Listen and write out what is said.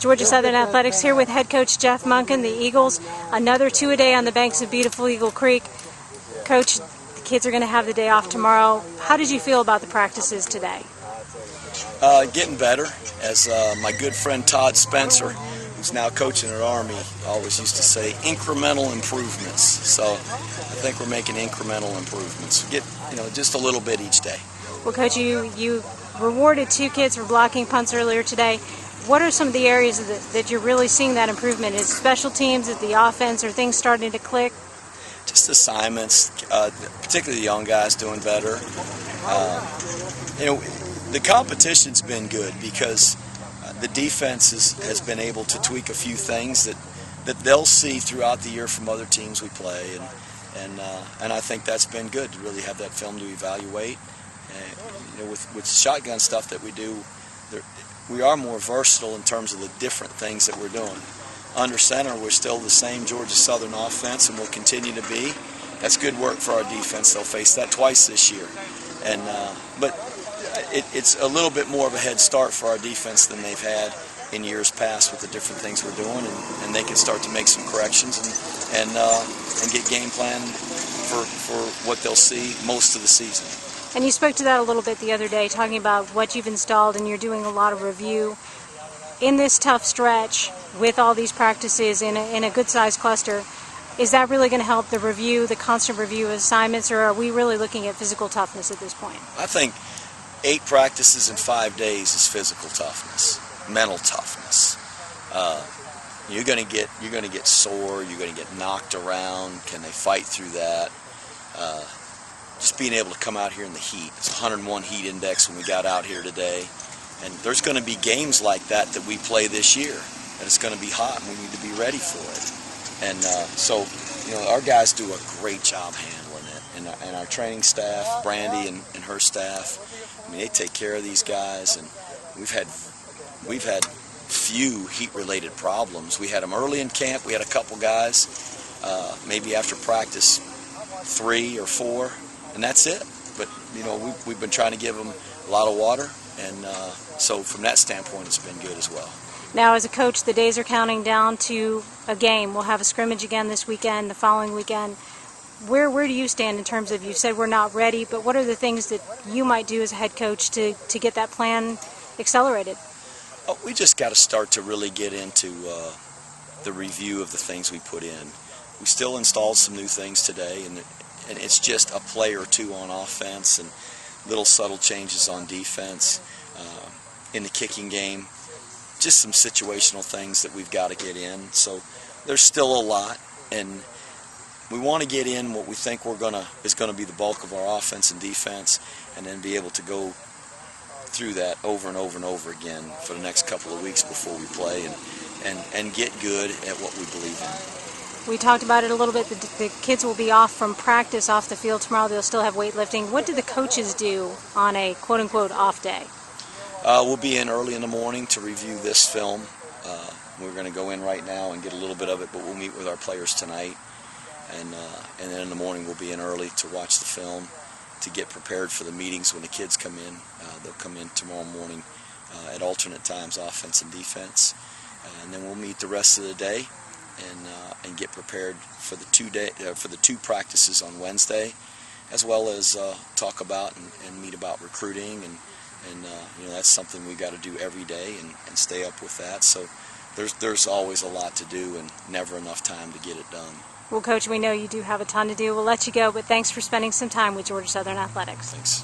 Georgia Southern Athletics here with head coach Jeff Monken, the Eagles. Another two-a-day on the banks of beautiful Eagle Creek. Coach, the kids are going to have the day off tomorrow. How did you feel about the practices today? Getting better. As my good friend Todd Spencer, who's now coaching at Army, always used to say, incremental improvements. So I think we're making incremental improvements. Get just a little bit each day. Well, Coach, you rewarded two kids for blocking punts earlier today. What are some of the areas that you're really seeing that improvement? Is special teams, is the offense, are things starting to click? Just assignments, particularly the young guys doing better. The competition's been good because the defense has been able to tweak a few things that they'll see throughout the year from other teams we play, and I think that's been good to really have that film to evaluate. With shotgun stuff that we do, we are more versatile in terms of the different things that we're doing. Under center, we're still the same Georgia Southern offense, and we'll continue to be. That's good work for our defense. They'll face that twice this year, but it's a little bit more of a head start for our defense than they've had in years past with the different things we're doing, and they can start to make some corrections and get game plan for what they'll see most of the season. And you spoke to that a little bit the other day, talking about what you've installed, and you're doing a lot of review. In this tough stretch, with all these practices in a good-sized cluster, is that really going to help the review, the constant review of assignments, or are we really looking at physical toughness at this point? I think 8 practices in 5 days is physical toughness, mental toughness. You're going to get sore. You're going to get knocked around. Can they fight through that? Just being able to come out here in the heat. It's 101 heat index when we got out here today. And there's going to be games like that we play this year. And it's going to be hot, and we need to be ready for it. And so our guys do a great job handling it. And our training staff, Brandy and her staff, I mean, they take care of these guys. And we've had few heat-related problems. We had them early in camp. We had a couple guys, maybe after practice 3 or 4. And that's it. But we've been trying to give them a lot of water, and so from that standpoint, it's been good as well. Now, as a coach, the days are counting down to a game. We'll have a scrimmage again this weekend, the following weekend. Where do you stand in terms of, you said we're not ready, but what are the things that you might do as a head coach to get that plan accelerated? Oh, we just got to start to really get into the review of the things we put in. We still installed some new things today, and it's just a play or two on offense and little subtle changes on defense. In the kicking game, just some situational things that we've got to get in. So there's still a lot, and we want to get in what we think is going to be the bulk of our offense and defense, and then be able to go through that over and over and over again for the next couple of weeks before we play, and get good at what we believe in. We talked about it a little bit. The kids will be off from practice, off the field tomorrow. They'll still have weightlifting. What do the coaches do on a quote-unquote off day? We'll be in early in the morning to review this film. We're going to go in right now and get a little bit of it, but we'll meet with our players tonight. And then in the morning we'll be in early to watch the film, to get prepared for the meetings when the kids come in. They'll come in tomorrow morning at alternate times, offense and defense. And then we'll meet the rest of the day and get prepared for the 2 practices on Wednesday, as well as talk about and meet about recruiting, and that's something we got to do every day and stay up with that. So there's always a lot to do and never enough time to get it done. Well, Coach, we know you do have a ton to do. We'll let you go, but thanks for spending some time with Georgia Southern Athletics. Thanks.